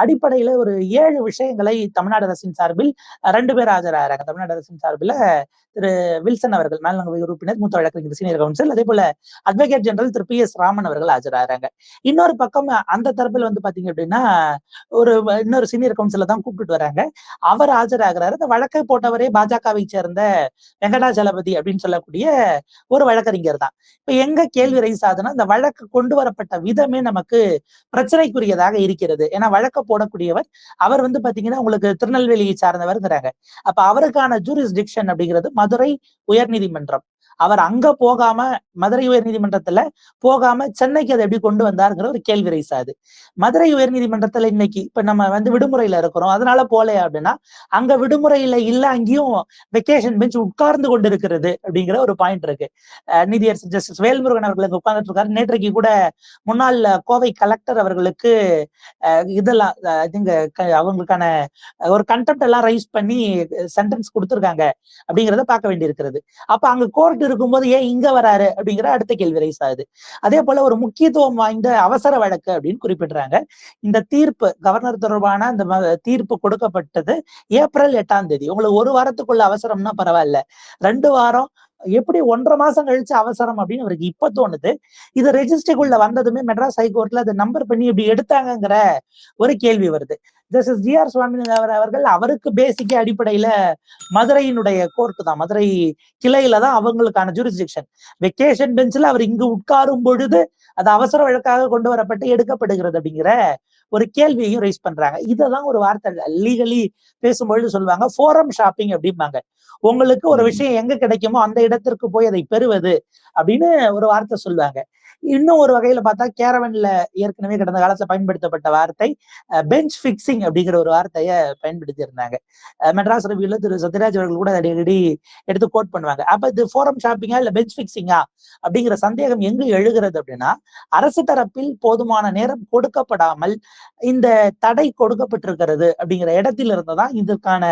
அடிப்படையில ஒரு 7 விஷயங்களை தமிழ்நாடு அரசின் சார்பில் 2 பேர் ஆஜராகிறாங்க. தமிழ்நாடு அரசின் சார்பில திரு வில்சன் அவர்கள் மாநிலங்களவை உறுப்பினர், மூத்த வழக்கறிஞர், சீனியர் கவுன்சில். அதே போல அட்வொகேட் ஜெனரல் திரு பி.எஸ். ராமன் அவர்கள் ஆஜராகிறாங்க. இன்னொரு பக்கம் அந்த தரப்பில் வந்து பாத்தீங்க அப்படின்னா, ஒரு இன்னொரு சீனியர் கவுன்சில தான் கூப்பிட்டு வராங்க. அவர் ஆஜராகிறாரு. இந்த வழக்கை போட்டவரே பாஜகவை சேர்ந்த வெங்கடாஜலபதி அப்படின்னு சொல்லக்கூடிய ஒரு வழக்கறிஞர் தான். இப்ப எங்க கேள்வி ரைஸ் ஆகுதுன்னா, இந்த வழக்கு கொண்டு வரப்பட்ட விதமே நமக்கு பிரச்சனைக்குரியதாக இருக்கிறது. ஏன்னா வழக்க போடக்கூடியவர் அவர் வந்து பாத்தீங்கன்னா உங்களுக்கு திருநெல்வேலியை சார்ந்தவர்ங்கிறாங்க. அப்ப அவருக்கான ஜூரிஸ்டிக்ஷன் அப்படிங்கிறது மதுரை உயர்நீதிமன்றம். அவர் அங்க போகாம மதுரை உயர்நீதிமன்றத்துல போகாம சென்னைக்கு அதை எப்படி கொண்டு வந்தாருங்கிற ஒரு கேள்வி ரைஸ் ஆகுது. மதுரை உயர்நீதிமன்றத்துல இன்னைக்கு இப்ப நம்ம வந்து விடுமுறையில இருக்கிறோம், அதனால போல அப்படின்னா, அங்க விடுமுறையில இல்ல, அங்கேயும் வெக்கேஷன் பெஞ்ச் உட்கார்ந்து கொண்டு இருக்கிறது அப்படிங்கிற ஒரு பாயிண்ட் இருக்கு. நீதியரசர் ஜஸ்டிஸ் வேல்முருகன் அவர்களுக்கு உட்கார்ந்துட்டு இருக்காரு. நேற்றைக்கு கூட முன்னாள் கோவை கலெக்டர் அவர்களுக்கு இதெல்லாம் அவங்களுக்கான ஒரு கண்டெம்ட் எல்லாம் ரைஸ் பண்ணி சென்டென்ஸ் கொடுத்திருக்காங்க அப்படிங்கிறத பார்க்க வேண்டி இருக்கிறது. அப்ப அங்க கோர்ட் இருக்கும்போது ஏன் இங்க வராரு அப்படிங்கிற அடுத்த கேள்வி ரைஸ் ஆகுது. அதே போல ஒரு முக்கியத்துவம் வாய்ந்த அவசர வழக்கு அப்படின்னு குறிப்பிடுறாங்க. இந்த தீர்ப்பு கவர்னர் தொடர்பான இந்த தீர்ப்பு கொடுக்கப்பட்டது ஏப்ரல் 8ஆம் தேதி. உங்களுக்கு ஒரு வாரத்துக்குள்ள அவசரம்னா பரவாயில்ல, 2 வாரம் எப்படி 1.5 மாசம் கழிச்சு அவசரம் அப்படின்னு அவருக்கு இப்ப தோணுது. இது ரெஜிஸ்ட்ரிக்குள்ள வந்ததுமே மெட்ராஸ் ஹைகோர்ட்ல அதை நம்பர் பண்ணி இப்படி எடுத்தாங்கிற ஒரு கேள்வி வருது. Justice GR. சுவாமிநாதன் அவர்கள் அவருக்கு பேசிக்க அடிப்படையில மதுரையினுடைய கோர்ட் தான், மதுரை கிளையில தான் அவங்களுக்கான ஜூரிஸ்டிக்ஷன். வெக்கேஷன் பெஞ்சில் அவர் இங்கு உட்காரும் பொழுது அது அவசர வழக்காக கொண்டு வரப்பட்டு எடுக்கப்படுகிறது அப்படிங்கிற ஒரு கேள்வியையும் ரைஸ் பண்றாங்க. இததான் ஒரு வார்த்தை லீகலி பேசும்பொழுது சொல்லுவாங்க, ஃபோரம் ஷாப்பிங் அப்படிம்பாங்க. உங்களுக்கு ஒரு விஷயம் எங்க கிடைக்குமோ அந்த இடத்திற்கு போய் அதை பெறுவது அப்படின்னு ஒரு வார்த்தை சொல்லுவாங்க. இன்னும் ஒரு வகையில பார்த்தா கேரவன்ல ஏற்கனவே கடந்த காலத்துல பயன்படுத்தப்பட்ட வார்த்தை பெஞ்ச் பிக்சிங் அப்படிங்கிற ஒரு வார்த்தையை பயன்படுத்தி இருந்தாங்க. மெட்ராஸ் ரிவ்யூல திரு சத்யராஜ் அவர்கள் கூட அடிக்கடி எடுத்து கோட் பண்ணுவாங்க. அப்ப இது ஃபோரம் ஷாப்பிங்கா இல்ல பெஞ்ச் பிக்சிங்கா அப்படிங்கிற சந்தேகம் எங்கு எழுகிறது அப்படின்னா, அரசு தரப்பில் போதுமான நேரம் கொடுக்கப்படாமல் இந்த தடை கொடுக்கப்பட்டிருக்கிறது அப்படிங்கிற இடத்தில் இருந்துதான் இதற்கான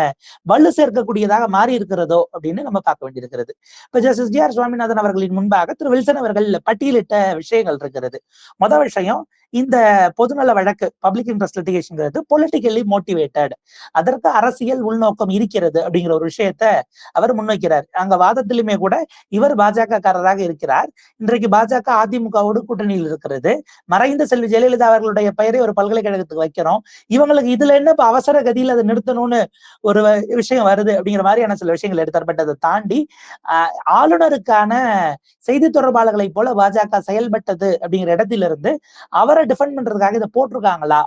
வலு சேர்க்கக்கூடியதாக மாறி இருக்கிறதோ அப்படின்னு நம்ம பார்க்க வேண்டியிருக்கிறது. இப்ப ஜஸ்டிஸ் ஜி.ஆர். சுவாமிநாதன் அவர்களின் முன்பாக திரு வில்சன் அவர்கள் பட்டியலிட்ட விஷயங்கள் இருக்கிறது. முதல் விஷயம், இந்த பொதுநல வழக்கு பப்ளிக் இன்ட்ரெஸ்ட் லிட்டிகேஷன்ங்கிறது பொலிட்டிக்கலி மோட்டிவேட்டட், அதற்கு அரசியல் உள்நோக்கம் இருக்கிறது அப்படிங்கிற ஒரு விஷயத்த அவர் முன்வைக்கிறார். அங்க வாதத்திலுமே கூட இவர் பாஜக காரராக இருக்கிறார். இன்றைக்கு பாஜக அதிமுகவோடு கூட்டணியில் இருக்கிறது. மறைந்த செல்வி ஜெயலலிதா அவர்களுடைய பெயரை ஒரு பல்கலைக்கழகத்துக்கு வைக்கிறோம். இவங்களுக்கு இதுல என்ன இப்ப அவசர கதியில் அதை நிறுத்தணும்னு ஒரு விஷயம் வருது அப்படிங்கிற மாதிரியான சில விஷயங்கள் எடுத்தார். பட் அதை தாண்டி ஆளுநருக்கான செய்தி தொடர்பாளர்களை போல பாஜக செயல்பட்டது அப்படிங்கிற இடத்திலிருந்து அவரை டிஃபெண்ட் பண்றதுக்காக இதை போட்டிருக்காங்களா